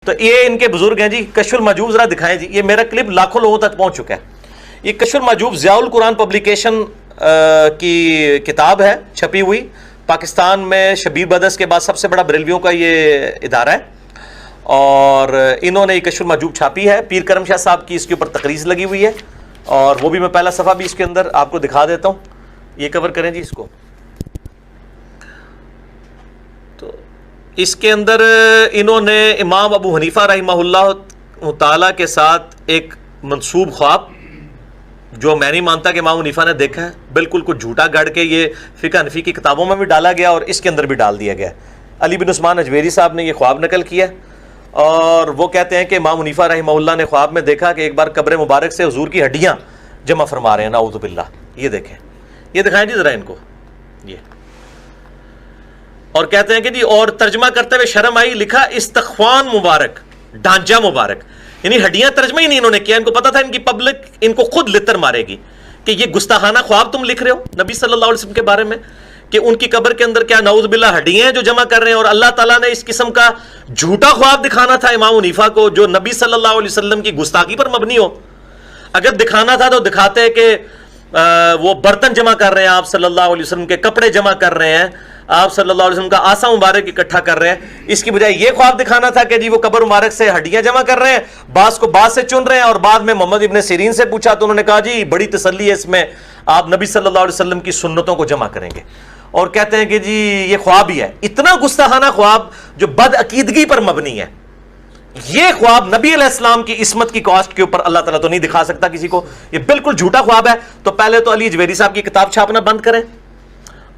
تو یہ ان کے بزرگ ہیں جی. کشف المحجوب ذرا دکھائیں جی. یہ میرا کلپ لاکھوں لوگوں تک پہنچ چکا ہے. یہ کشف المحجوب ضیاء القرآن پبلیکیشن کی کتاب ہے چھپی ہوئی. پاکستان میں شبیر بدرس کے بعد سب سے بڑا بریلویوں کا یہ ادارہ ہے, اور انہوں نے یہ کشف المحجوب چھاپی ہے. پیر کرم شاہ صاحب کی اس کے اوپر تقریر لگی ہوئی ہے, اور وہ بھی میں پہلا صفحہ بھی اس کے اندر آپ کو دکھا دیتا ہوں. یہ کور کریں جی اس کو. تو اس کے اندر انہوں نے امام ابو حنیفہ رحمہ اللہ تعالیٰ کے ساتھ ایک منسوب خواب, جو میں نہیں مانتا کہ امام حنیفہ نے دیکھا ہے, بالکل کچھ جھوٹا گڑھ کے یہ فقہ حنفی کی کتابوں میں بھی ڈالا گیا اور اس کے اندر بھی ڈال دیا گیا. علی بن عثمان اجویری صاحب نے یہ خواب نقل کیا, اور وہ کہتے ہیں کہ امام حنیفہ رحمہ اللہ نے خواب میں دیکھا کہ ایک بار قبر مبارک سے حضور کی ہڈیاں جمع فرما رہے ہیں, نعوذ باللہ. یہ دیکھیں, یہ دکھائیں جی ذرا ان کو یہ. اور کہتے ہیں کہ جی اور ترجمہ کرتے ہوئے شرم آئی, لکھا استخوان مبارک, ڈھانچہ مبارک. یعنی ہڈیاں ترجمہ ہی نہیں انہوں نے کیا, ان کو پتا تھا ان کی پبلک ان کو خود لتر مارے گی کہ یہ گستاخانہ خواب تم لکھ رہے ہو نبی صلی اللہ علیہ وسلم کے بارے میں, کہ ان کی قبر کے اندر کیا نعوذ باللہ ہڈیاں ہیں جو جمع کر رہے ہیں. اور اللہ تعالیٰ نے اس قسم کا جھوٹا خواب دکھانا تھا امام حنیفہ کو جو نبی صلی اللہ علیہ وسلم کی گستاخی پر مبنی ہو. اگر دکھانا تھا تو دکھاتے کہ وہ برتن جمع کر رہے ہیں, آپ صلی اللہ علیہ وسلم کے کپڑے جمع کر رہے ہیں, آپ صلی اللہ علیہ وسلم کا آسا مبارک اکٹھا کر رہے ہیں. اس کی بجائے یہ خواب دکھانا تھا کہ جی وہ قبر مبارک سے ہڈیاں جمع کر رہے ہیں, بعض کو بعض سے چن رہے ہیں. اور بعد میں محمد ابن سیرین سے پوچھا تو انہوں نے کہا جی بڑی تسلی ہے اس میں, آپ نبی صلی اللہ علیہ وسلم کی سنتوں کو جمع کریں گے. اور کہتے ہیں کہ جی یہ خواب ہی ہے. اتنا گستاخانہ خواب جو بد عقیدگی پر مبنی ہے. یہ خواب نبی علیہ السلام کی عصمت کی کاسٹ کے اوپر اللہ تعالیٰ تو نہیں دکھا سکتا کسی کو, یہ بالکل جھوٹا خواب ہے. تو پہلے تو علی اجویری صاحب کی کتاب چھاپنا بند کریں,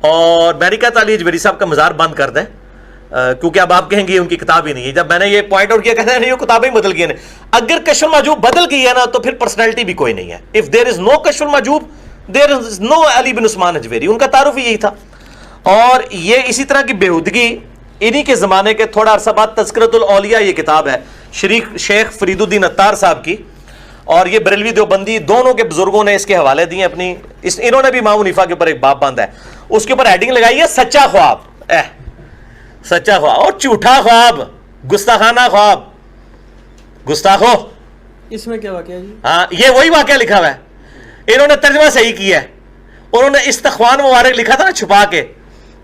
اور میں نہیں کہتا علی اجویری صاحب کا مزار بند کر دیں, کیونکہ اب آپ کہیں گے ان کی کتاب ہی نہیں ہے. جب میں نے یہ پوائنٹ آؤٹ کیا کہتے ہیں نہیں وہ کتابیں بدل گئی ہیں. اگر کشف المحجوب بدل گئی ہے نا تو پھر پرسنالٹی بھی کوئی نہیں ہے. اف دیر از نو کشف المحجوب دیر از نو علی بن عثمان اجویری. ان کا تعارف ہی یہی تھا. اور یہ اسی طرح کی بےہودگی انہی کے زمانے کے تھوڑا عرصہ بعد تذکرۃ الاولیاء یہ کتاب ہے شیخ فرید الدین عطار صاحب کی, اور یہ بریلوی دیوبندی دونوں کے بزرگوں نے اس کے حوالے دیے اپنی. انہوں نے بھی امام حنیفہ کے اوپر ایک باب باندھا ہے, اس کے اوپر ہیڈنگ لگائی ہے سچا خواب. سچا خواب اور جھوٹا خواب, گستاخانہ خواب, گستاخو. اس میں کیا واقعہ جی؟ ہاں یہ وہی واقعہ لکھا ہوا ہے. انہوں نے ترجمہ صحیح کیا ہے, انہوں نے استخوان مبارک لکھا تھا نا چھپا کے,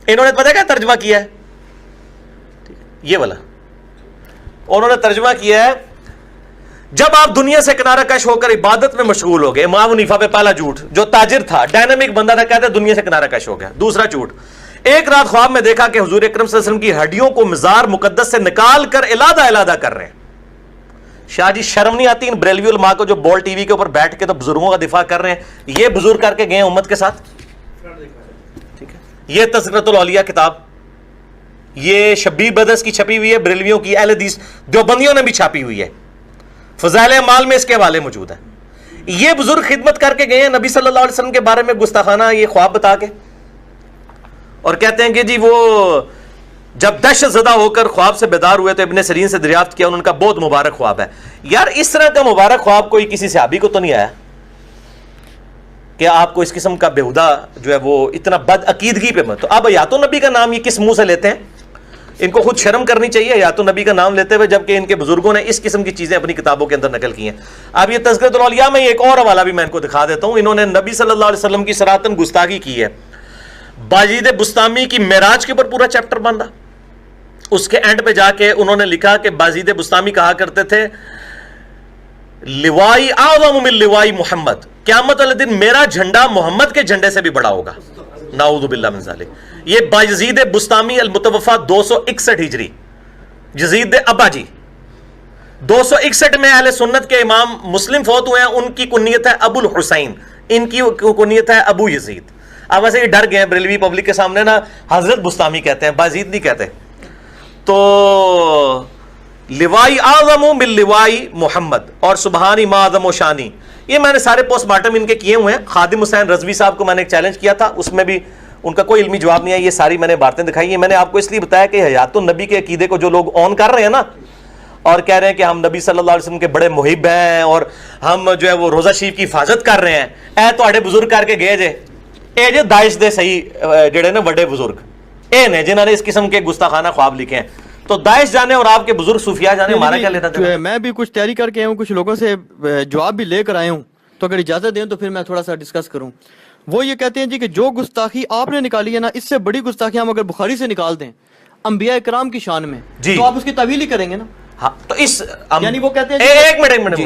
انہوں نے پتہ کیا ترجمہ کیا ہے, یہ والا انہوں نے ترجمہ کیا ہے جب آپ دنیا سے کنارہ کش ہو کر عبادت میں مشغول ہو گئے. امام حنیفہ پہ پہلا جھوٹ, جو تاجر تھا ڈائنامک بندہ تھا, کہتے دنیا سے کنارہ کش ہو گیا. دوسرا جھوٹ, ایک رات خواب میں دیکھا کہ حضور اکرم صلی اللہ علیہ وسلم کی ہڈیوں کو مزار مقدس سے نکال کر علیحدہ علیحدہ کر رہے ہیں. شاہ جی شرم نہیں آتی ان بریلوی علماء کو جو بول ٹی وی کے اوپر بیٹھ کے تو بزرگوں کا دفاع کر رہے ہیں؟ یہ بزرگ کر کے گئے ہیں امت کے ساتھ. ٹھیک ہے, یہ تذکرۃ الاولیاء کتاب یہ شبیر بدرس کی چھپی ہوئی ہے, بریلویوں کی, اہل حدیث دیوبندیوں نے بھی چھاپی ہوئی ہے. فضائل اعمال میں اس کے حوالے موجود ہیں. یہ بزرگ خدمت کر کے گئے ہیں نبی صلی اللہ علیہ وسلم کے بارے میں گستاخانہ یہ خواب بتا کے, اور کہتے ہیں کہ جی وہ جب دہشت زدہ ہو کر خواب سے بیدار ہوئے تو ابن سیرین سے دریافت کیا, ان کا بہت مبارک خواب ہے. یار اس طرح کا مبارک خواب کوئی کسی صحابی کو تو نہیں آیا کہ آپ کو اس قسم کا بےہودہ جو ہے وہ اتنا بد عقیدگی پہ مت. تو اب حیات النبی کا نام یہ کس منہ سے لیتے ہیں؟ ان کو خود شرم کرنی چاہیے حیات النبی کا نام لیتے ہوئے, جبکہ ان کے بزرگوں نے اس قسم کی چیزیں اپنی کتابوں کے اندر نقل کی ہیں. اب یہ تذکرۃ الاولیاء میں ایک اور حوالہ بھی میں ان کو دکھا دیتا ہوں. انہوں نے نبی صلی اللہ علیہ وسلم کی سراطن گستاخی کی ہے. باجید بستامی کی معراج کے اوپر پورا چیپٹر باندھا. اس کے اینڈ پہ جا کے انہوں نے لکھا کہ باجید بستامی کہا کرتے تھے لوائی اعظم من لوائی محمد, قیامت والے دن میرا جھنڈا محمد کے جھنڈے سے بھی بڑا ہوگا. نعوذ باللہ من ذالک. یہ باجید بستامی المتوفا 261 ہجری, یزید ابا جی 261 میں اہل سنت کے امام مسلم فوت ہوئے ہیں. ان کی کنیت ہے ابو الحسین, ان کی کنیت ہے ابو یزید. اب ویسے یہ ڈر گئے ہیں بریلوی پبلک کے سامنے نا, حضرت بستامی کہتے ہیں, باجید نہیں کہتے. تو لوائی اعظم من لوائی محمد اور سبحانی ما اعظم و شانی, یہ میں نے سارے پوسٹ مارٹم ان کے کیے ہوئے ہیں. خادم حسین رضوی صاحب کو میں نے ایک چیلنج کیا تھا, اس میں بھی ان کا کوئی علمی جواب نہیں ہے. یہ ساری میں نے باتیں دکھائی ہیں. میں نے آپ کو اس لیے بتایا کہ حیات النبی کے عقیدے کو جو لوگ آن کر رہے ہیں نا, اور کہہ رہے ہیں کہ ہم نبی صلی اللہ علیہ وسلم کے بڑے محب ہیں اور ہم جو ہے وہ روزہ شریف کی حفاظت کر رہے ہیں, اے تواڈے بزرگ کر کے گئے جے, اے جو داعش دے صحیح جڑے نا بڑے بزرگ اے نے جنہوں نے اس قسم کے گستاخانہ خواب لکھے ہیں. تو داعش جانے اور آپ کے بزرگ صوفیاء جانے ہمارا کیا لینا دینا؟ میں بھی کچھ تیاری کر کے آیا ہوں، کچھ لوگوں سے جواب بھی لے کر آیا ہوں، تو اگر اجازت دیں تو پھر میں تھوڑا سا ڈسکس کروں. وہ یہ کہتے ہیں جی کہ جو گستاخی آپ نے نکالی ہے نا، اس سے بڑی گستاخی ہم اگر بخاری سے نکال دیں انبیاء کرام کی شان میں جی تو آپ اس کی تعویل ہی کریں گے نا. ہاں تو اس یعنی وہ کہتے ہیں ایک منٹ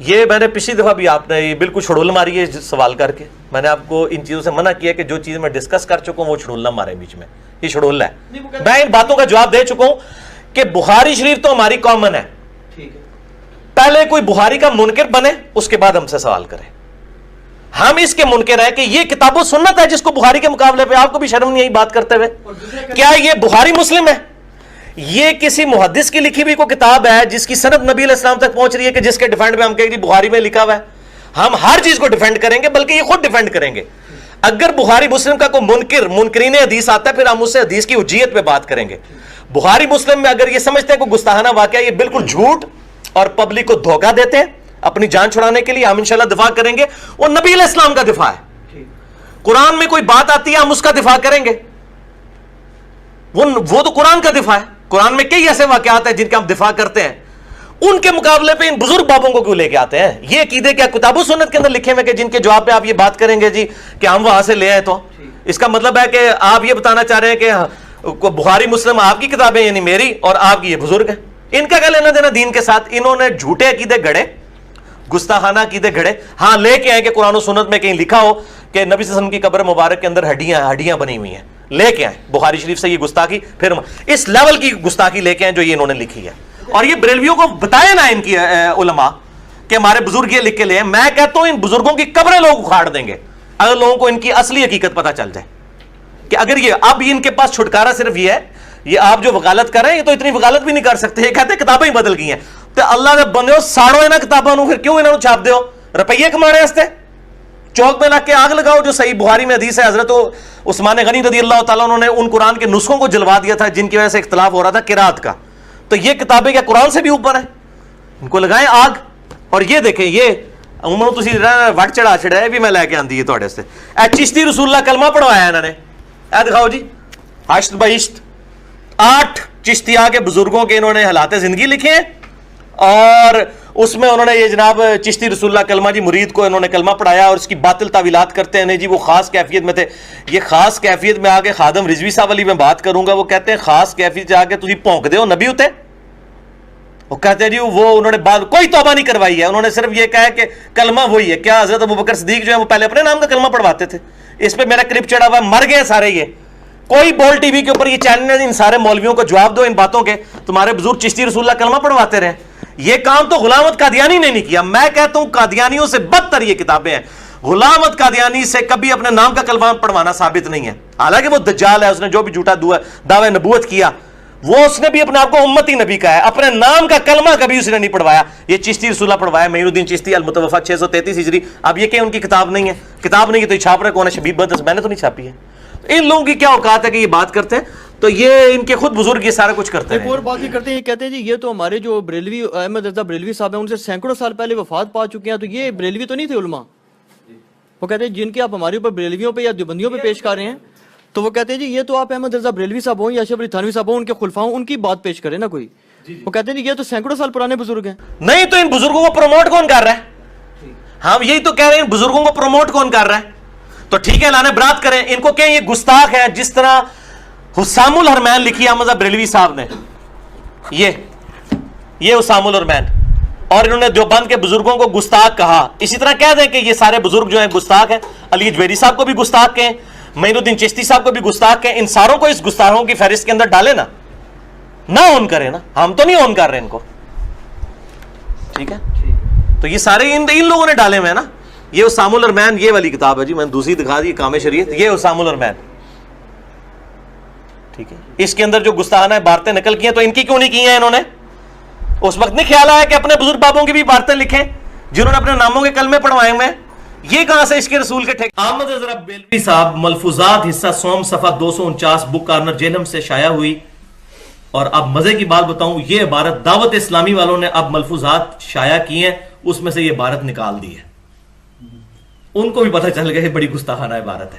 یہ میں نے پچھلی دفعہ بھی آپ نے یہ بالکل چھڑول ماری ہے سوال کر کے. میں نے آپ کو ان چیزوں سے منع کیا کہ جو چیز میں ڈسکس کر چکا ہوں وہ چھڑول نہ مارے بیچ میں، یہ چھڑول ہے. میں ان باتوں کا جواب دے چکا ہوں کہ بخاری شریف تو ہماری کامن ہے، پہلے کوئی بخاری کا منکر بنے اس کے بعد ہم سے سوال کرے. ہم اس کے منکر ہیں کہ یہ کتاب و سنت ہے جس کو بخاری کے مقابلے پہ آپ کو بھی شرم نہیں آئی بات کرتے ہوئے. کیا یہ بخاری مسلم ہے؟ یہ کسی محدث کی لکھی ہوئی کوئی کتاب ہے جس کی سند نبی علیہ السلام تک پہنچ رہی ہے کہ جس کے ڈیفینڈ میں ہم کہیں گے بخاری میں لکھا ہوا ہے؟ ہم ہر چیز کو ڈیفینڈ کریں گے، بلکہ یہ خود ڈیفینڈ کریں گے. اگر بخاری مسلم کا کوئی منکرین حدیث آتا ہے پھر ہم اس سے حدیث کی حجیت پہ بات کریں گے. بخاری مسلم میں اگر یہ سمجھتے ہیں کوئی گستاخانہ واقعہ یہ بالکل جھوٹ اور پبلک کو دھوکہ دیتے ہیں اپنی جان چھڑانے کے لیے، ہم انشاءاللہ دفاع کریں گے. وہ نبی علیہ السلام کا دفاع ہے. قرآن میں کوئی بات آتی ہے ہم اس کا دفاع کریں گے. وہ تو قرآن کا دفاع ہے. قرآن میں کئی ایسے واقعات ہیں جن کا ہم دفاع کرتے ہیں، ان کے مقابلے پہ ان بزرگ بابوں کو کیوں لے کے آتے ہیں؟ یہ عقیدے کیا کتاب و سنت کے اندر لکھے ہوئے کہ جن کے جواب پہ آپ یہ بات کریں گے جی کہ ہم وہاں سے لے آئے؟ تو اس کا مطلب ہے کہ آپ یہ بتانا چاہ رہے ہیں کہ بخاری مسلم آپ کی کتابیں یعنی میری اور آپ کی یہ بزرگ ہیں. ان کا کیا لینا دینا دین کے ساتھ؟ انہوں نے جھوٹے عقیدے گڑے، گستاخانہ عقیدے گھڑے. ہاں لے کے آئے کہ قرآن و سنت میں کہیں لکھا ہو کہ نبی صلی اللہ علیہ وسلم کی قبر مبارک کے اندر ہڈیاں بنی ہوئی ہیں، لے کے آئے بخاری شریف سے یہ گستاخی، پھر اس لیول کی گستاخی لے کے آئے جو یہ انہوں نے لکھی ہے. اور یہ بریلویوں کو بتائے نا ان کی علماء کہ ہمارے بزرگ یہ لکھ کے لے. میں کہتا ہوں ان بزرگوں کی قبریں لوگ اکھاڑ دیں گے اگر لوگوں کو ان کی اصلی حقیقت پتہ چل جائے کہ اگر یہ اب ان کے پاس چھٹکارا صرف یہ ہے، یہ آپ جو وکالت کر رہے ہیں یہ تو اتنی وکالت بھی نہیں کر سکتے. یہ کہتے ہیں کتابیں ہی بدل گئی ہیں. تو اللہ نے بندے ہو ساڑو انہاں کتاباں نو، پھر کیوں انہاں نو چھاپ دے ہو؟ روپیے کمانے واسطے؟ چوک میں لا کے آگ لگاؤ. جو صحیح بخاری میں حدیث ہے حضرت عثمان غنی رضی اللہ تعالیٰ انہوں نے ان قرآن کے نسخوں کو جلوا دیا تھا جن کی وجہ سے اختلاف ہو رہا تھا قرات کا. تو یہ کتابیں کیا قرآن سے بھی اوپر ہیں؟ ان کو لگائیں آگ. اور یہ دیکھیں یہ عمر تسی وٹ چڑھا چھڑا ہے بھی میں لے کے آندی ہے تھوڑے سے. اے چشتی رسول اللہ کلمہ پڑھوایا انہوں نے. اے دکھاؤ جی عشت بعشت 8 چشتیہ کے بزرگوں کے انہوں نے حالات زندگی لکھے ہیں اور اس میں انہوں نے یہ جناب چشتی رسول اللہ کلمہ جی مرید کو انہوں نے کلمہ پڑھایا اور اس کی باطل تعویلات کرتے ہیں جی وہ خاص کیفیت میں تھے. یہ خاص کیفیت میں آگے خادم رضوی صاحب علی میں بات کروں گا. وہ کہتے ہیں خاص کیفیت سے آگے تجھے پونک دے ہو نبی ہوتے. وہ کہتے ہیں جی وہ انہوں نے بات کوئی توبہ نہیں کروائی ہے، انہوں نے صرف یہ کہا ہے کہ کلمہ وہی ہے. کیا حضرت ابوبکر صدیق جو ہے وہ پہلے اپنے نام کا کلمہ پڑھواتے تھے؟ اس پہ میرا کلپ چڑھا ہوا ہے، مر گئے سارے. یہ کوئی بول ٹی وی کے اوپر یہ چینل ہے ان سارے مولویوں کو جواب دو ان باتوں کے. تمہارے بزرگ چشتی رسول اللہ کلمہ پڑھواتے رہے. یہ کام تو غلام احمد قادیانی نے نہیں کیا. میں کہتا ہوں قادیانیوں سے بدتر یہ کتابیں ہیں. غلام احمد قادیانی سے کبھی اپنے نام کا کلمہ پڑھوانا ثابت نہیں ہے، حالانکہ وہ دجال ہے، اس نے جو بھی جھوٹا دعوی نبوت کیا وہ اس نے بھی اپنے آپ کو امتی نبی کا ہے. اپنے نام کا کلمہ کبھی اس نے نہیں پڑھوایا. یہ چشتی رسول اللہ پڑھوایا. معین الدین چشتی المتوفا 633 ہجری. اب یہ کہ ان کی کتاب نہیں ہے، کتاب نہیں ہے تو یہ چھاپ رہے کون ہے؟ شبیب بدر. میں نے تو نہیں چھاپی ہے. ان لوگوں کی کیا اوقات ہے کہ یہ بات کرتے ہیں؟ تو یہ ان کے خود بزرگ یہ سارا کچھ کرتے ہیں. ایک اور بات یہ کرتے ہیں، یہ کہتے ہیں جی یہ تو ہمارے جو بریلوی احمد رضا بریلوی صاحب ہیں ان سے سینکڑوں سال پہلے وفات پا چکے ہیں، تو یہ بریلوی تو نہیں تھے علماء. وہ کہتے ہیں جن کے آپ ہمارے اوپر بریلویوں پہ یا دیوبندیوں پہ پیش کر رہے ہیں، تو وہ کہتے ہیں جی یہ تو آپ احمد رضا بریلوی صاحب ہوں یا اشرف علی تھانوی صاحب ہوں، ان کے خلفاء ہوں، ان کی بات پیش کریں نا کوئی. وہ کہتے ہیں جی یہ تو سینکڑوں سال پرانے بزرگ ہیں. نہیں تو ان بزرگوں کو پروموٹ کون کر رہا ہے؟ ہم یہی تو کہہ رہے ہیں ان بزرگوں کو پروموٹ کون کر رہا ہے؟ تو ٹھیک ہے لانے برات کریں ان کو، کہیں یہ گستاخ ہے. جس طرح حسام الحرمین لکھی احمد بریلوی صاحب نے، یہ حسام الحرمین، اور انہوں نے دیوبند کے بزرگوں کو گستاخ کہا. اسی طرح کہہ دیں کہ یہ سارے بزرگ جو ہیں گستاخ ہیں. علی جویری صاحب کو بھی گستاخ کہیں، معین الدین چشتی صاحب کو بھی گستاخ کہیں. ان ساروں کو اس گستاخوں کی فہرست کے اندر ڈالے نا، نہ اون کریں نا. ہم تو نہیں اون کر رہے ان کو، ٹھیک ہے؟ تو یہ سارے ان لوگوں نے ڈالے ہوئے ہیں نا. یہ حسام الحرمین یہ والی کتاب ہے جی، میں نے دوسری دکھا دی کام شریعت. یہ حسام الحرمین، ٹھیک ہے. اس کے اندر جو گستاخانہ عبارتیں نقل کی ہیں تو ان کی کیوں نہیں کی ہیں انہوں نے؟ اس وقت نہیں خیال آیا کہ اپنے بزرگ بابوں کی بھی عبارتیں لکھیں جنہوں نے اپنے ناموں کے کلمے پڑھوائے ہوئے ہیں؟ یہ کہاں سے عشق رسول کے ٹھیک. احمد رضا بریلوی صاحب ملفوظات حصہ سوم صفحہ 249 بک کارنر جہنم سے شائع ہوئی. اور اب مزے کی بات بتاؤں، یہ عبارت دعوت اسلامی والوں نے اب ملفوظات شائع کی ہیں، اس میں سے یہ عبارت نکال دی ہے. ان کو بھی پتہ چل گیا کہ بڑی گستاخانہ عبارت ہے.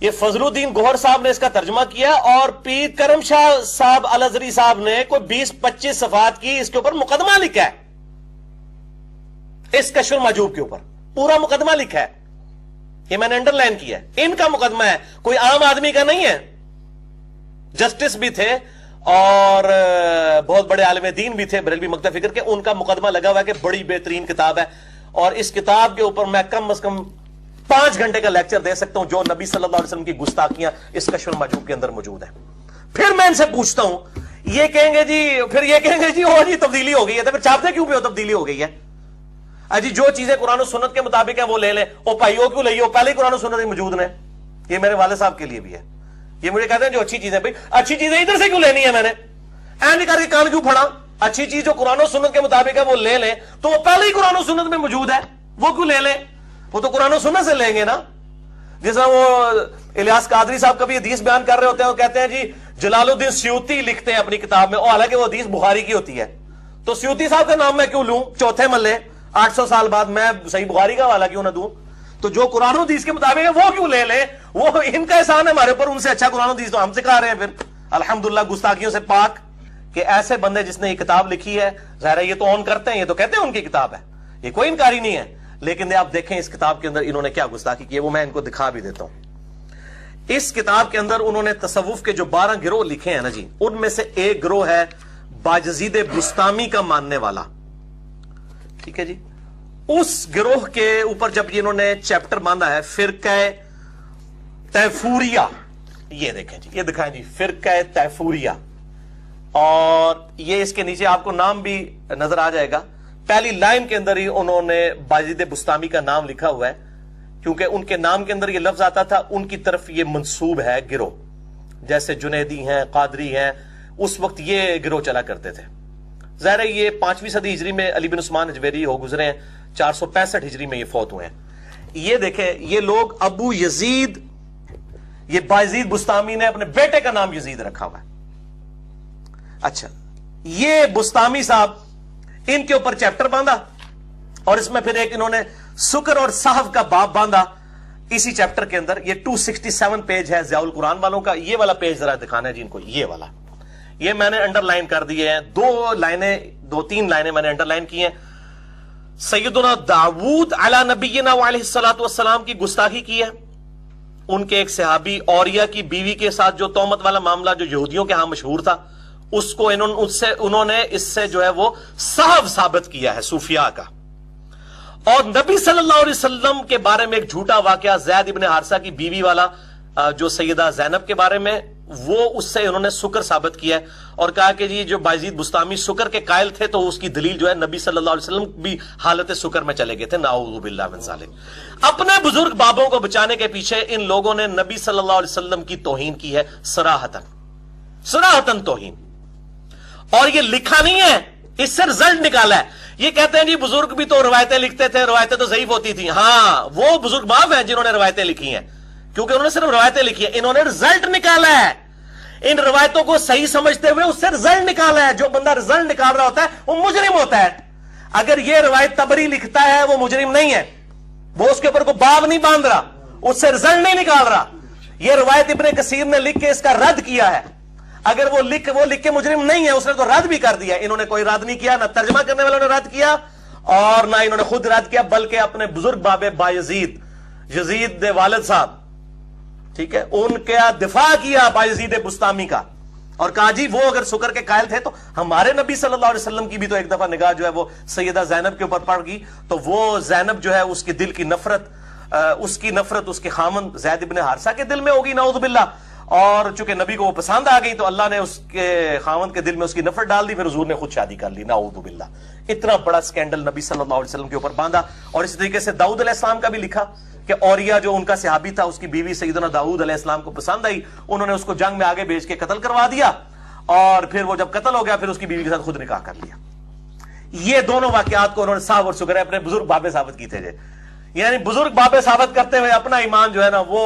یہ فضل الدین گوہر صاحب نے اس کا ترجمہ کیا اور پیر کرم شاہ صاحب الازہری صاحب نے کوئی 20-25 صفحات کی اس کے اوپر مقدمہ لکھا ہے، اس کشف المحجوب کے اوپر پورا مقدمہ لکھا ہے، یہ میں نے انڈر لائن کیا ہے، ان کا مقدمہ ہے، کوئی عام آدمی کا نہیں ہے۔ جسٹس بھی تھے اور بہت بڑے عالم دین بھی تھے بریلوی مکتب فکر کے، ان کا مقدمہ لگا ہوا ہے کہ بڑی بہترین کتاب ہے، اور اس کتاب کے اوپر میں کم از کم 5 گھنٹے کا لیکچر دے سکتا ہوں، جو نبی صلی اللہ علیہ وسلم کی گستاخیاں اس کشف المحجوب کے اندر موجود ہیں۔ پھر میں ان سے پوچھتا ہوں، یہ کہیں گے جی او جی تبدیلی ہو گئی ہے، تو پھر چھاپتے کیوں پہ ہو تبدیلی ہو گئی ہے؟ اجی جو چیزیں قرآن و سنت کے مطابق ہیں وہ لے لیں، او بھائیو کیوں لئیو، پہلے ہی قرآن و سنت موجود ہیں۔ یہ میرے والد صاحب کے لیے بھی ہے، یہ مجھے کہتے ہیں جو اچھی چیزیں، بھائی اچھی چیزیں ادھر سے کیوں لینی ہے، میں نے این کر کے کان کیوں پھڑا؟ اچھی چیز جو قرآن و سنت کے مطابق ہے وہ لے لیں، تو وہ پہلے ہی قرآن و سنت میں موجود ہے، وہ کیوں لے لیں؟ وہ تو قرآن و سنت سے لیں گے نا۔ جس طرح وہ الیاس قادری صاحب کبھی حدیث بیان کر رہے ہوتے ہیں، وہ کہتے ہیں جی جلال الدین سیوطی لکھتے ہیں اپنی کتاب میں، اور حالانکہ وہ حدیث بخاری کی ہوتی ہے، تو سیوطی صاحب کا نام میں کیوں لوں؟ چوتھے ملے 800 سال بعد میں صحیح بخاری کا حوالہ کیوں نہ دوں؟ تو جو قرآن و حدیث کے مطابق ہے وہ کیوں لے لیں؟ وہ ان کا احسان ہے ہمارے اوپر، ان سے اچھا قرآن و حدیث تو ہم سکھا رہے ہیں پھر الحمدللہ گستاخیوں سے پاک۔ کہ ایسے بندے جس نے یہ کتاب لکھی ہے، ظاہر ہے یہ تو آن کرتے ہیں، یہ تو کہتے ہیں ان کی کتاب ہے، یہ کوئی انکاری نہیں ہے، لیکن آپ دیکھیں اس کتاب کے اندر انہوں نے کیا گستاخی کی ہے، وہ میں ان کو دکھا بھی دیتا ہوں۔ اس کتاب کے اندر انہوں نے تصوف کے جو 12 گروہ لکھے ہیں نا جی، ان میں سے ایک گروہ ہے باجزید بستامی کا ماننے والا، ٹھیک ہے جی۔ اس گروہ کے اوپر جب انہوں نے چیپٹر باندھا ہے فرقہ طیفوریہ، یہ دیکھیں جی، یہ دکھائیں جی فرقہ طیفوریہ، اور یہ اس کے نیچے آپ کو نام بھی نظر آ جائے گا، پہلی لائن کے اندر ہی انہوں نے باجزید بستامی کا نام لکھا ہوا ہے، کیونکہ ان کے نام کے اندر یہ لفظ آتا تھا، ان کی طرف یہ منسوب ہے گروہ، جیسے جنیدی ہیں، قادری ہیں، اس وقت یہ گروہ چلا کرتے تھے۔ ظاہر ہے یہ 5ویں صدی ہجری میں علی بن عثمان اجویری ہو گزرے ہیں، 465 ہجری میں یہ فوت ہوئے ہیں۔ یہ دیکھیں یہ لوگ ابو یزید، یہ باجزید بستامی نے اپنے بیٹے کا نام یزید رکھا ہوا ہے۔ اچھا، یہ بستامی صاحب ان کے اوپر چیپٹر باندھا، اور اس میں پھر ایک انہوں نے سکر اور صحف کا باب باندھا اسی چیپٹر کے اندر۔ یہ 267 پیج ہے ضیاء القرآن والوں کا۔ یہ والا پیج ذرا دکھانا ہے جی ان کو، یہ والا، یہ میں نے انڈر لائن کر دیے ہیں، 2-3 لائنیں میں نے انڈر لائن کی ہیں۔ سیدنا داؤد علی نبینا علیہ الصلوۃ والسلام کی گستاخی کی ہے، ان کے ایک صحابی اوریہ کی بیوی کے ساتھ جو تہمت والا معاملہ جو یہودیوں کے ہاں مشہور تھا، اس کو انہوں نے اس سے جو ہے وہ صحف ثابت کیا ہے صوفیاء کا۔ اور نبی صلی اللہ علیہ وسلم کے بارے میں ایک جھوٹا واقعہ زید ابن حارثہ کی بیوی والا جو سیدہ زینب کے بارے میں، وہ اس سے انہوں نے سکر ثابت کیا ہے، اور کہا کہ جی جو باجزید بستامی سکر کے قائل تھے تو اس کی دلیل جو ہے نبی صلی اللہ علیہ وسلم بھی حالت سکر میں چلے گئے تھے، نعوذ باللہ من ذالک۔ اپنے بزرگ بابوں کو بچانے کے پیچھے ان لوگوں نے نبی صلی اللہ علیہ وسلم کی توہین کی ہے، صراحتاً توہین، اور یہ لکھا نہیں ہے، اس سے رزلٹ نکالا ہے۔ یہ کہتے ہیں جی بزرگ بھی تو روایتیں لکھتے تھے، روایتیں تو ضعیف ہوتی تھیں۔ ہاں، وہ بزرگ باپ ہیں جنہوں نے روایتیں لکھی ہیں، کیونکہ انہوں نے صرف روایتیں لکھی ہیں، انہوں نے رزلٹ نکالا ہے، ان روایتوں کو صحیح سمجھتے ہوئے اس سے رزلٹ نکالا ہے۔ جو بندہ رزلٹ نکال رہا ہوتا ہے وہ مجرم ہوتا ہے۔ اگر یہ روایت تبری لکھتا ہے وہ مجرم نہیں ہے، وہ اس کے اوپر کوئی باب نہیں باندھ رہا، اس سے رزلٹ نہیں نکال رہا۔ یہ روایت ابن کثیر نے لکھ کے اس کا رد کیا ہے، اگر وہ لکھ کے مجرم نہیں ہے، اس نے تو رد بھی کر دیا۔ انہوں نے کوئی رد نہیں کیا، نہ ترجمہ کرنے والوں نے رد کیا اور نہ انہوں نے خود رد کیا، بلکہ اپنے بزرگ باب بایزید، یزید دے والد صاحب، ٹھیک ہے، ان کا دفاع کیا بایزید بستامی کا، اور کہا جی وہ اگر سکر کے قائل تھے تو ہمارے نبی صلی اللہ علیہ وسلم کی بھی تو ایک دفعہ نگاہ جو ہے وہ سیدہ زینب کے اوپر پڑ گئی، تو وہ زینب جو ہے اس کی دل کی نفرت، اس کے خامن زید ابن حارثہ کے دل میں ہوگی، نعوذ باللہ، اور چونکہ نبی کو وہ پسند آ گئی تو اللہ نے اس کے خاوند کے دل میں اس کی نفرت ڈال دی، پھر حضور نے خود شادی کر لی، نعوذ باللہ۔ اتنا بڑا سکینڈل نبی صلی اللہ علیہ وسلم کے اوپر باندھا۔ اور اسی طریقے سے داؤد علیہ السلام کا بھی لکھا کہ اوریہ جو ان کا صحابی تھا، اس کی بیوی سیدنا داؤد علیہ السلام کو پسند آئی، انہوں نے اس کو جنگ میں آگے بھیج کے قتل کروا دیا، اور پھر وہ جب قتل ہو گیا پھر اس کی بیوی کے ساتھ خود نکاح کر لیا۔ یہ دونوں واقعات کو انہوں نے صاحب اور شکر ہے اپنے بزرگ بابے ثابت کی تھے جی، یعنی بزرگ بابے ثابت کرتے ہوئے اپنا ایمان جو ہے نا وہ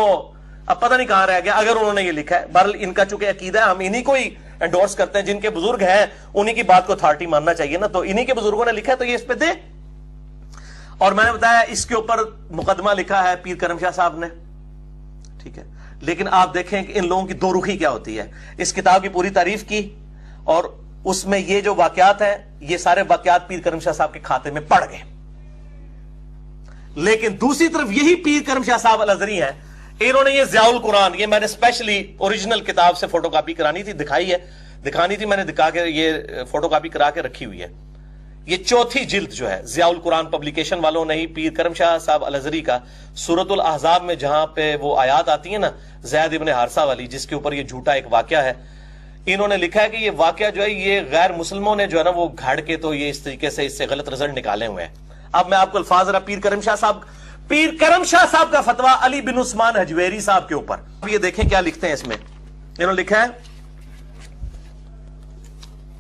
اب پتہ نہیں کہاں رہ گیا، اگر انہوں نے یہ لکھا ہے۔ بہرحال ان کا چونکہ عقیدہ ہے، ہم انہی کو ہی انڈورس کرتے ہیں، جن کے بزرگ ہیں انہی کی بات کو اتھارٹی ماننا چاہیے نا، تو انہی کے بزرگوں نے لکھا ہے تو یہ اس پہ دے۔ اور میں نے بتایا اس کے اوپر مقدمہ لکھا ہے پیر کرم شاہ صاحب نے، ٹھیک ہے، لیکن آپ دیکھیں کہ ان لوگوں کی دو رخی کیا ہوتی ہے. اس کتاب کی پوری تعریف کی اور اس میں یہ جو واقعات ہیں یہ سارے واقعات پیر کرم شاہ صاحب کے کھاتے میں پڑ گئے. لیکن دوسری طرف یہی پیر کرم شاہ صاحب الازہری ہیں, انہوں نے یہ ضیاء القرآن, یہ میں نے اسپیشلی اوریجنل کتاب سے فوٹو کاپی کرانی تھی, دکھانی تھی, میں نے دکھا کے یہ فوٹو کاپی کرا کے رکھی ہوئی ہے. یہ چوتھی جلد جو ہے ضیاء القرآن پبلیکیشن والوں نے ہی پیر کرم شاہ صاحب الازہری کا سورۃ الاحزاب میں جہاں پہ وہ آیات آتی ہیں نا زید ابن حارثہ والی, جس کے اوپر یہ جھوٹا ایک واقعہ ہے, انہوں نے لکھا ہے کہ یہ واقعہ جو ہے یہ غیر مسلموں نے جو ہے نا وہ گھڑ کے تو یہ اس طریقے سے اس سے غلط رزلٹ نکالے ہوئے ہیں. اب میں آپ کو الفاظ ذرا پیر کرم شاہ صاحب کا فتویٰ علی بن عثمان حجویری صاحب کے اوپر, یہ دیکھیں کیا لکھتے ہیں اس میں. انہوں نے لکھا ہے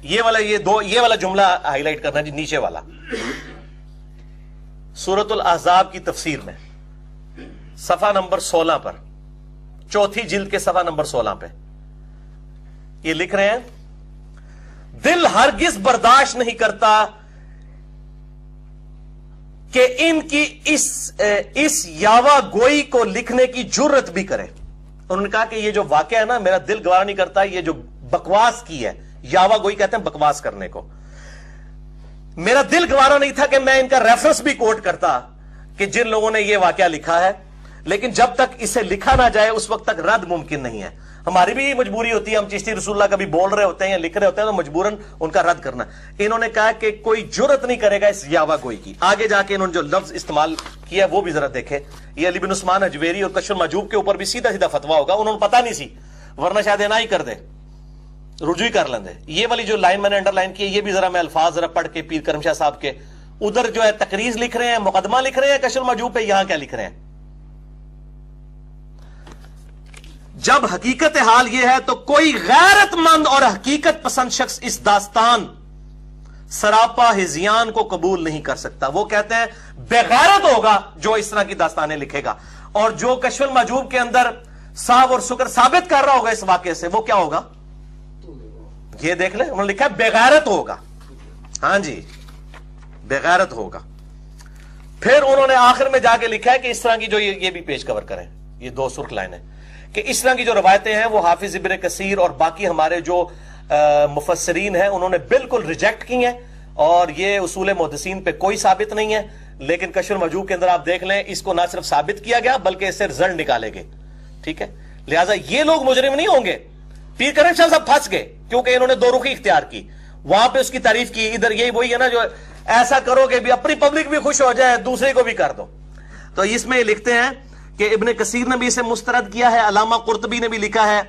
یہ والا جملہ ہائی لائٹ کرنا جی, نیچے والا سورۃ الاحزاب کی تفسیر میں صفحہ نمبر 16 پر, چوتھی جلد کے صفحہ نمبر 16 پہ یہ لکھ رہے ہیں, دل ہرگز برداشت نہیں کرتا کہ ان کی اس یاوا گوئی کو لکھنے کی جرت بھی کرے. انہوں نے کہا کہ یہ جو واقعہ ہے نا میرا دل گوارا نہیں کرتا, یہ جو بکواس کی ہے, یاوا گوئی کہتے ہیں بکواس کرنے کو, میرا دل گوارا نہیں تھا کہ میں ان کا ریفرنس بھی کوٹ کرتا کہ جن لوگوں نے یہ واقعہ لکھا ہے, لیکن جب تک اسے لکھا نہ جائے اس وقت تک رد ممکن نہیں ہے. ہماری بھی مجبوری ہوتی ہے, ہم چشتی رسول اللہ کبھی بول رہے ہوتے ہیں یا لکھ رہے ہوتے ہیں تو مجبوراً ان کا رد کرنا. انہوں نے کہا کہ کوئی جرت نہیں کرے گا اس یاوا گوئی کی. آگے جا کے انہوں نے جو لفظ استعمال کیا وہ بھی ذرا دیکھیں. یہ علی بن عثمان حجویری اور کشف المحجوب کے اوپر بھی سیدھا سیدھا فتویٰ ہوگا, انہوں نے پتا نہیں سی ورنہ شاید نہ ہی کر دے, رجوع کر لیں دے. یہ والی جو لائن میں نے انڈر لائن کی ہے یہ بھی ذرا میں الفاظ ذرا پڑھ کے پیر کرم شاہ صاحب کے ادھر جو ہے تقریز لکھ رہے ہیں, مقدمہ لکھ رہے ہیں کشف المحجوب پہ, یہاں کیا لکھ رہے ہیں. جب حقیقت حال یہ ہے تو کوئی غیرت مند اور حقیقت پسند شخص اس داستان سراپا ہزیان کو قبول نہیں کر سکتا. وہ کہتے ہیں بغیرت ہوگا جو اس طرح کی داستانیں لکھے گا, اور جو کشف المحجوب کے اندر صاحب اور شکر ثابت کر رہا ہوگا اس واقعے سے, وہ کیا ہوگا یہ دیکھ لیں. انہوں نے لکھا ہے بغیرت ہوگا, ہاں جی بغیرت ہوگا. پھر انہوں نے آخر میں جا کے لکھا ہے کہ اس طرح کی جو یہ بھی پیج کور کریں, یہ دو سرخ لائنیں, کہ اس طرح کی جو روایتیں ہیں وہ حافظ ابن کثیر اور باقی ہمارے جو مفسرین ہیں انہوں نے بالکل ریجیکٹ کی ہیں, اور یہ اصول محدثین پہ کوئی ثابت نہیں ہے. لیکن کشف المحجوب کے اندر آپ دیکھ لیں اس کو نہ صرف ثابت کیا گیا بلکہ اس سے رزلٹ نکالے گئے. ٹھیک ہے, لہٰذا یہ لوگ مجرم نہیں ہوں گے. پیر کرم شاہ صاحب پھنس گئے کیونکہ انہوں نے دو رخی اختیار کی, وہاں پہ اس کی تعریف کی, ادھر یہی وہی ہے نا جو ایسا کرو کہ بھی اپنی پبلک بھی خوش ہو جائے دوسرے کو بھی کر دو. تو اس میں یہ لکھتے ہیں کہ ابن کثیر نے بھی اسے مسترد کیا ہے, علامہ قرطبی نے بھی لکھا ہے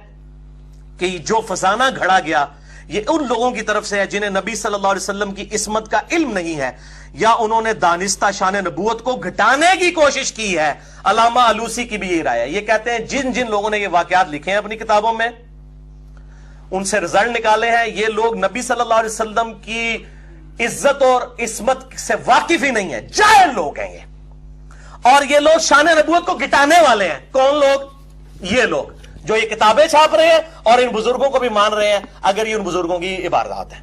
کہ جو فسانہ گھڑا گیا یہ ان لوگوں کی طرف سے ہے جنہیں نبی صلی اللہ علیہ وسلم کی عصمت کا علم نہیں ہے, یا انہوں نے دانستہ شان نبوت کو گھٹانے کی کوشش کی ہے. علامہ علوسی کی بھی یہی رائے ہے. یہ کہتے ہیں جن جن لوگوں نے یہ واقعات لکھے ہیں اپنی کتابوں میں ان سے رزلٹ نکالے ہیں, یہ لوگ نبی صلی اللہ علیہ وسلم کی عزت اور عصمت سے واقف ہی نہیں ہے, جاہل لوگ ہیں یہ, اور یہ لوگ شان نبوت کو گٹانے والے ہیں. کون لوگ؟ یہ لوگ جو یہ کتابیں چھاپ رہے ہیں اور ان بزرگوں کو بھی مان رہے ہیں اگر یہ ان بزرگوں کی عبادات ہیں.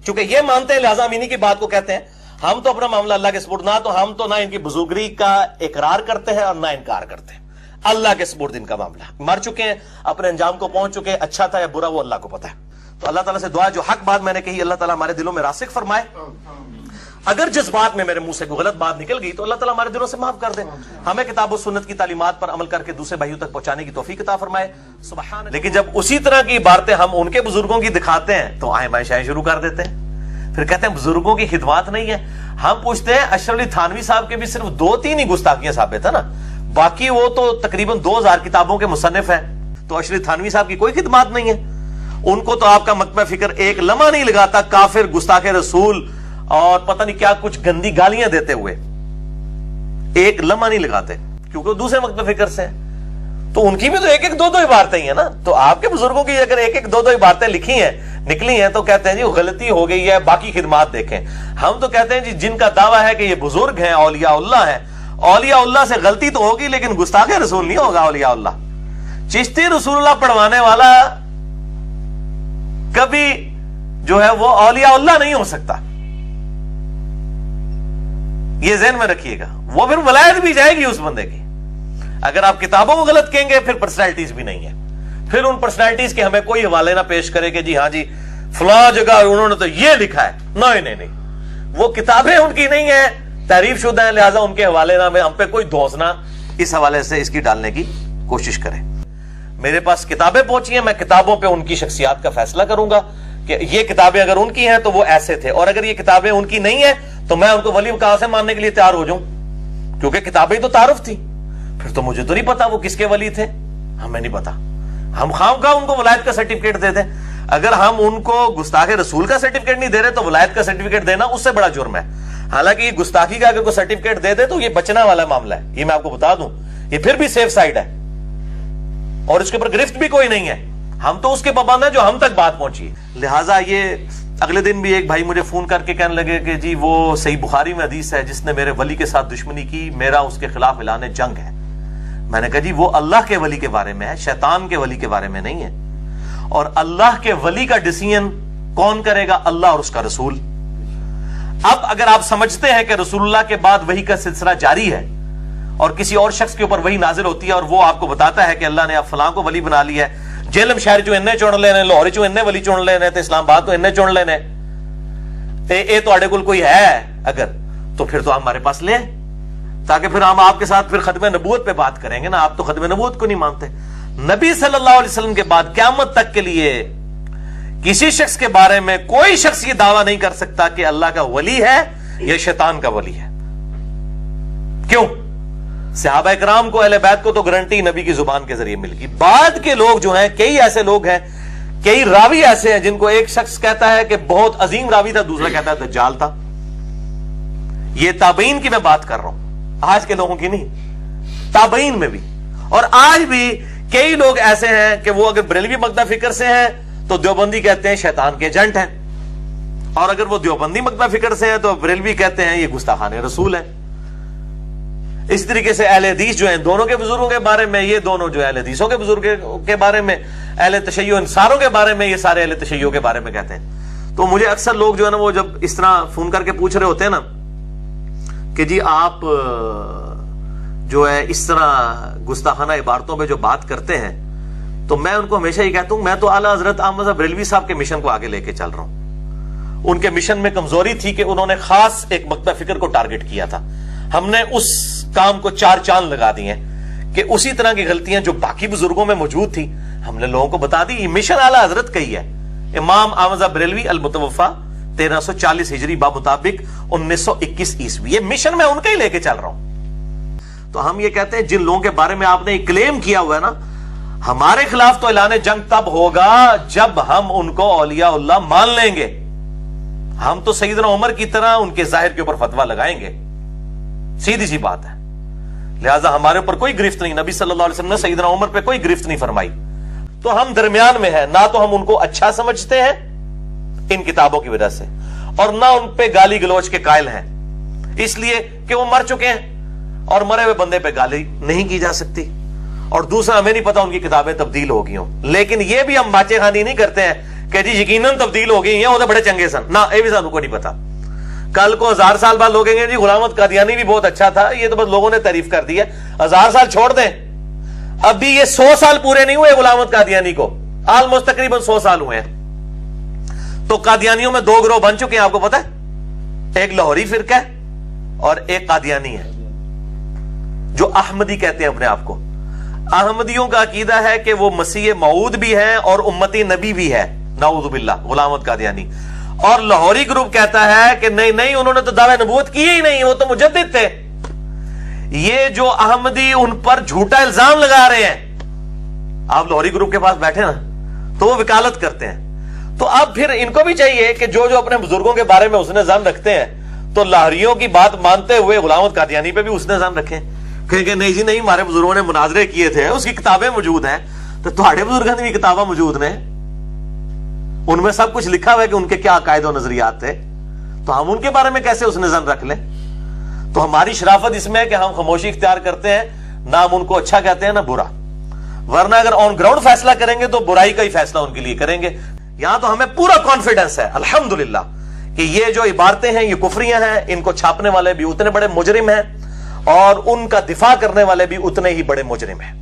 چونکہ یہ مانتے ہیں لہذا امینی کی بات کو کہتے ہیں. ہم تو اپنا معاملہ اللہ کے سپرد, نہ تو ہم تو نہ ان کی بزرگی کا اقرار کرتے ہیں اور نہ انکار کرتے ہیں, اللہ کے سپرد ان کا معاملہ. مر چکے ہیں, اپنے انجام کو پہنچ چکے ہیں, اچھا تھا یا برا وہ اللہ کو پتہ ہے. تو اللہ تعالیٰ سے دعا جو حق بات میں نے کہی اللہ تعالیٰ ہمارے دلوں میں راسخ فرمائے. اگر جذبات میں میرے منہ سے کوئی غلط بات نکل گئی تو اللہ تعالیٰ ہمارے دلوں سے معاف کر دے. ہمیں کتاب و سنت کی تعلیمات پر عمل کر کے دوسرے بھائیوں تک پہنچانے کی توفیق عطا فرمائے. سبحان. لیکن جب اسی طرح کی عبارتیں ہم ان کے بزرگوں کی دکھاتے ہیں تو آئیں بائیں شائیں شروع کر دیتے ہیں, پھر کہتے ہیں بزرگوں کی خدمات نہیں ہے. ہم پوچھتے ہیں اشرف علی تھانوی صاحب کے بھی صرف 2-3 ہی گستاخیاں ثابت ہے نا, باقی وہ تو تقریباً 2000 کتابوں کے مصنف ہیں. تو اشرف علی تھانوی صاحب کی کوئی خدمات نہیں ہے. ان کو تو آپ کا مکتبہ فکر ایک لمحہ نہیں لگاتا کافر, گستاخ رسول اور پتہ نہیں کیا کچھ گندی گالیاں دیتے ہوئے, ایک لمحہ نہیں لگاتے کیونکہ وہ دوسرے مکتبہ فکر سے ہیں. تو ان کی بھی تو 1-2 عبارتیں ہیں نا. تو آپ کے بزرگوں کی اگر 1-2 عبارتیں لکھی ہیں نکلی ہیں تو کہتے ہیں جی غلطی ہو گئی ہے, باقی خدمات دیکھیں. ہم تو کہتے ہیں جی جن کا دعویٰ ہے کہ یہ بزرگ ہیں, اولیاء اللہ ہیں, اولیاء اللہ سے غلطی تو ہوگی لیکن گستاخ رسول نہیں ہوگا اولیاء اللہ. چشتی رسول اللہ پڑھوانے والا کبھی جو ہے وہ اولیاء اللہ نہیں ہو سکتا, یہ ذہن میں رکھیے گا. وہ پھر ولایت بھی جائے گی اس بندے کی. اگر آپ کتابوں کو غلط کہیں گے پھر پرسنالٹیز بھی نہیں ہے. پھر ان پرسنالٹیز کے ہمیں کوئی حوالے نہ پیش کرے کہ جی ہاں جی فلاں جگہ انہوں نے تو یہ لکھا ہے. نہیں, وہ کتابیں ان کی نہیں ہیں, تحریف شدہ ہیں, لہٰذا ان کے حوالے نہ ہم پہ کوئی دھوسنا اس حوالے سے اس کی ڈالنے کی کوشش کریں. میرے پاس کتابیں پہنچی ہیں, میں کتابوں پہ ان کی شخصیات کا فیصلہ کروں گا کہ یہ کتابیں اگر ان کی ہیں تو وہ ایسے تھے, اور اگر یہ کتابیں ان کی نہیں ہیں تو میں ان کو ولی کہاں سے ماننے کے لیے تیار ہو جاؤں, کیونکہ کتابیں تو تعارف تھی. پھر تو مجھے تو نہیں پتا وہ کس کے ولی تھے, ہمیں نہیں پتا. ہم خواہ ان کو ولایت کا سرٹیفکیٹ دے دیں. اگر ہم ان کو گستاخ رسول کا سرٹیفکیٹ نہیں دے رہے تو ولایت کا سرٹیفکیٹ دینا اس سے بڑا جرم ہے. حالانکہ یہ گستاخی کا اگر کوئی سرٹیفکیٹ دے دے تو یہ بچنا والا معاملہ ہے, یہ میں آپ کو بتا دوں, یہ پھر بھی سیف سائڈ ہے اور اس کے اوپر گرفت بھی کوئی نہیں ہے. ہم تو اس کے پابند ہیں جو ہم تک بات پہنچی. لہٰذا یہ اگلے دن بھی ایک بھائی مجھے فون کر کے کہنے لگے کہ جی وہ صحیح بخاری میں حدیث ہے جس نے میرے ولی کے ساتھ دشمنی کی, میرا اس کے خلاف اعلان جنگ ہے. میں نے کہا جی وہ اللہ کے ولی کے بارے میں ہے, شیطان کے ولی کے بارے میں نہیں ہے. اور اللہ کے ولی کا ڈیسیژن کون کرے گا؟ اللہ اور اس کا رسول. اب اگر آپ سمجھتے ہیں کہ رسول اللہ کے بعد وحی کا سلسلہ جاری ہے اور کسی اور شخص کے اوپر وحی نازل ہوتی ہے اور وہ آپ کو بتاتا ہے کہ اللہ نے اب فلاں کو ولی بنا لیا ہے, جیلم شہر جو انہیں چن لینے, لاہور جو انہیں ولی چن لینے, تے اسلام آباد تو انہیں چن لینے, اے تو آڑے کل کوئی ہے اگر تو پھر تو ہمارے پاس لیں تاکہ پھر ہم آپ کے ساتھ پھر ختم نبوت پہ بات کریں گے نا. آپ تو ختم نبوت کو نہیں مانتے. نبی صلی اللہ علیہ وسلم کے بعد قیامت تک کے لیے کسی شخص کے بارے میں کوئی شخص یہ دعویٰ نہیں کر سکتا کہ اللہ کا ولی ہے یا شیطان کا ولی ہے. کیوں؟ صحابہ کرام کو, اہل بیت کو تو گارنٹی نبی کی زبان کے ذریعے مل گئی. بعد کے لوگ جو ہیں, کئی ایسے لوگ ہیں, کئی راوی ایسے ہیں جن کو ایک شخص کہتا ہے کہ بہت عظیم راوی تھا, دوسرا کہتا ہے دجال تھا. یہ تابعین کی میں بات کر رہا ہوں, آج کے لوگوں کی نہیں. تابعین میں بھی اور آج بھی کئی لوگ ایسے ہیں کہ وہ اگر بریلوی مکتبہ فکر سے ہیں تو دیوبندی کہتے ہیں شیطان کے ایجنٹ ہیں, اور اگر وہ دیوبندی مکتبہ فکر سے ہیں تو بریلوی کہتے ہیں یہ گستاخان رسول ہیں. اس طریقے سے اہل حدیث جو ہیں دونوں کے بزرگوں کے بارے میں, یہ دونوں جو اہل حدیثوں کے بزرگوں کے بارے میں, اہل تشیع انصاروں کے بارے میں, یہ سارے اہل تشیع کے بارے میں کہتے ہیں. تو مجھے اکثر لوگ جو ہے نا وہ جب اس طرح فون کر کے پوچھ رہے ہوتے ہیں نا کہ جی آپ جو ہے اس طرح گستاخانہ عبارتوں پہ جو بات کرتے ہیں, تو میں ان کو ہمیشہ یہ کہتا ہوں میں تو اعلیٰ حضرت احمد صاحب بریلوی صاحب کے مشن کو آگے لے کے چل رہا ہوں. ان کے مشن میں کمزوری تھی کہ انہوں نے خاص ایک مکتبہ فکر کو ٹارگٹ کیا تھا. ہم نے اس کام کو 4 چاند لگا دیے کہ اسی طرح کی غلطیاں جو باقی بزرگوں میں موجود تھی ہم نے لوگوں کو بتا دی. یہ مشن اعلیٰ حضرت کا ہی ہے. امام احمد صاحب بریلوی المتوفا 1340 ہجری بمطابق 1921 عیسوی, یہ مشن میں ان کا ہی لے کے چل رہا ہوں. تو ہم یہ کہتے ہیں جن لوگوں کے بارے میں آپ نے کلیم کیا ہوا ہے نا, ہمارے خلاف تو اعلان جنگ تب ہوگا جب ہم ان کو اولیاء اللہ مان لیں گے. ہم تو سیدنا عمر کی طرح ان کے ظاہر کے اوپر فتویٰ لگائیں گے, سیدھی سی بات ہے. لہذا ہمارے اوپر کوئی گرفت نہیں, نبی صلی اللہ علیہ وسلم نے سیدنا عمر پہ کوئی گرفت نہیں فرمائی. تو ہم درمیان میں ہیں, نہ تو ہم ان کو اچھا سمجھتے ہیں ان کتابوں کی وجہ سے, اور نہ ان پہ گالی گلوچ کے قائل ہیں اس لیے کہ وہ مر چکے ہیں اور مرے ہوئے بندے پہ گالی نہیں کی جا سکتی. اور دوسرا ہمیں نہیں پتا ان کی کتابیں تبدیل ہو گئی ہوں, لیکن یہ بھی ہم باچے خانی نہیں کرتے ہیں کہ جی یقیناً تبدیل ہو گئی ہیں, وہ تو بڑے چنگے سن, نہ یہ بھی سانوں کو نہیں پتا. کل کو 1000 سال بعد لوگ کہیں گے جی غلام احمد قادیانی بھی بہت اچھا تھا, یہ تو بس لوگوں نے تعریف کر دی ہے. 1000 سال چھوڑ دیں, ابھی یہ 100 سال پورے نہیں ہوئے غلام احمد قادیانی کو, آلموسٹ تقریباً 100 سال ہوئے ہیں. تو قادیانیوں میں 2 گروہ بن چکے ہیں, آپ کو پتا ہے, ایک لاہوری فرقہ ہے اور ایک قادیانی ہے جو احمدی کہتے ہیں اپنے آپ کو. احمدیوں کا عقیدہ ہے کہ وہ مسیح موعود بھی ہے اور امتی نبی بھی ہے, نعوذ باللہ, غلام احمد قادیانی. اور لاہوری گروپ کہتا ہے کہ نہیں انہوں نے تو دعوی نبوت کی ہی نہیں, وہ تو مجدد تھے. یہ جو احمدی ان پر جھوٹا الزام لگا رہے ہیں, آپ لاہوری گروپ کے پاس بیٹھے نا تو وہ وکالت کرتے ہیں. تو اب پھر ان کو بھی چاہیے کہ جو اپنے بزرگوں کے بارے میں حسن ظن رکھتے ہیں تو لاہوریوں کی بات مانتے ہوئے غلام احمد قادیانی پہ بھی حسن ظن رکھیں, کہ نہیں جی نہیں, ہمارے بزرگوں نے مناظرے کیے تھے, اس کی کتابیں موجود ہیں. تو تھوڑے بزرگوں کی بھی کتابیں موجود ہیں, ان میں سب کچھ لکھا ہوا ہے کہ ان کے کیا عقائد و نظریات تھے, تو ہم ان کے بارے میں کیسے حسن ظن رکھ لیں؟ تو ہماری شرافت اس میں ہے کہ ہم خاموشی اختیار کرتے ہیں, نہ ہم ان کو اچھا کہتے ہیں نہ برا, ورنہ اگر آن گراؤنڈ فیصلہ کریں گے تو برائی کا ہی فیصلہ ان کے لیے کریں گے. یہاں تو ہمیں پورا کانفیڈنس ہے الحمدللہ کہ یہ جو عبارتیں ہیں یہ کفریاں ہیں, ان کو چھاپنے والے بھی اتنے بڑے مجرم ہیں اور ان کا دفاع کرنے والے بھی اتنے ہی بڑے مجرم ہیں.